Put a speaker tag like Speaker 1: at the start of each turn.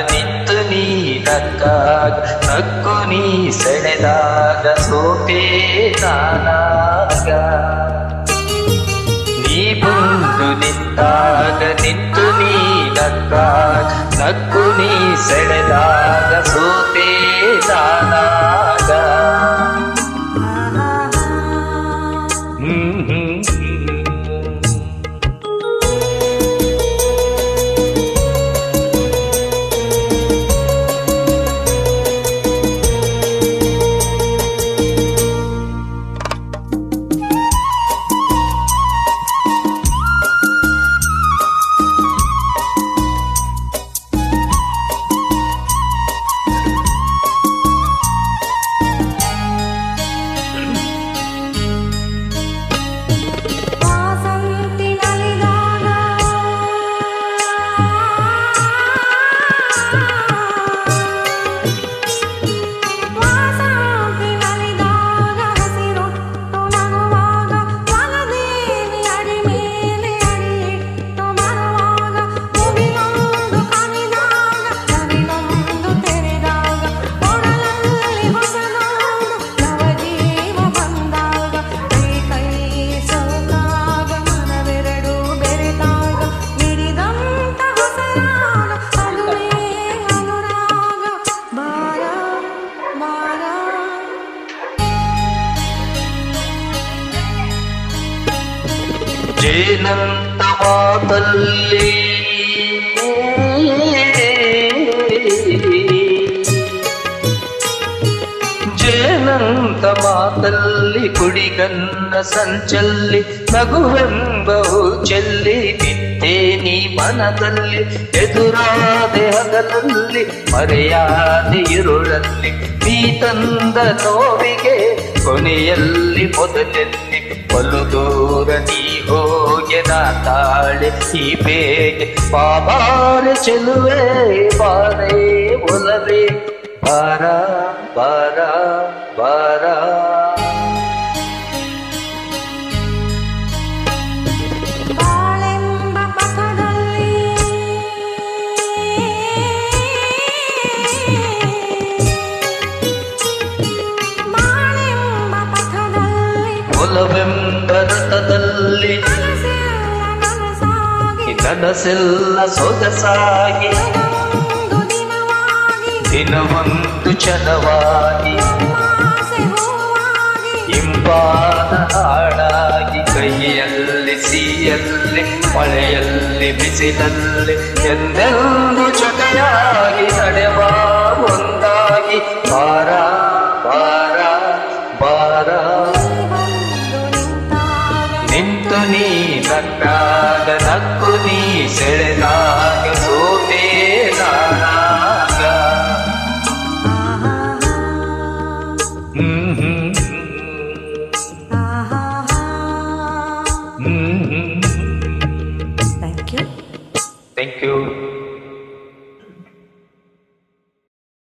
Speaker 1: ನಿಂತು ನೀ ನಕ್ಕಾಗ ನಕ್ಕು ನೀ ಸೆಳೆದಾಗ ಸೋತೆ ನಾನಾಗ ನೀ ಬಂದು ನಿಂತಾಗ ನಿಂತು ನೀ ನಕ್ಕಾಗ ನಕ್ಕು ನೀ ಸೆಳೆದಾಗ ಸೋತೆ ನಾನಾಗ ಜೇನಂತ ಮಾತಲ್ಲಿ ಜೇನಂತ ಮಾತಲ್ಲಿ ಕುಡಿಗನ್ನ ಸಂಚಲ್ಲಿ ನಗುವೆಂಬ ಚೆಲ್ಲಿ ನಿಂತೆ ನೀ ಮನದಲ್ಲಿ ಎದುರಾದೆ ಹಗಲಲ್ಲಿ ಮರೆಯಾದೆ ಇರುಳಲ್ಲಿ ನೀ ತಂದ ನೋವಿಗೆ ಕೊನೆಯಲ್ಲಿ ಮೊದಲಲ್ಲಿ ಬಲು ದೂರ ನೀ ಹೋಗೆನ ತಾಳೆ ಈ ಬೇಗೆ ಬಾಬಾರೆ ಚೆಲುವೆ ಬಾರೇ ಒಲವೇ ಬಾರ ಬಾರ ಬಾರ ಒಲವೆಂಬ ರಥದಲ್ಲಿ ನನಸೆಲ್ಲ ಸೊಗಸಾಗಿ ದಿನವೊಂದು ಚಲವಾಗಿ ಇಂಪಾದ ಹಾಡಾಗಿ ಕೈಯಲ್ಲಿ ಸಿಹಿಯಲ್ಲಿ ಮಳೆಯಲ್ಲಿ ಬಿಸಿಲಲ್ಲಿ ಎಂದೆಂದು ಜೊತೆಯಾಗಿ ನಡೆವ ಒಂದಾಗಿ ಬಾರ ಬಾರ ಬಾರ ನಿಂತು ನೀ ನಕ್ಕಾಗ ನಕ್ಕು ನೀ ಸೆಳೆ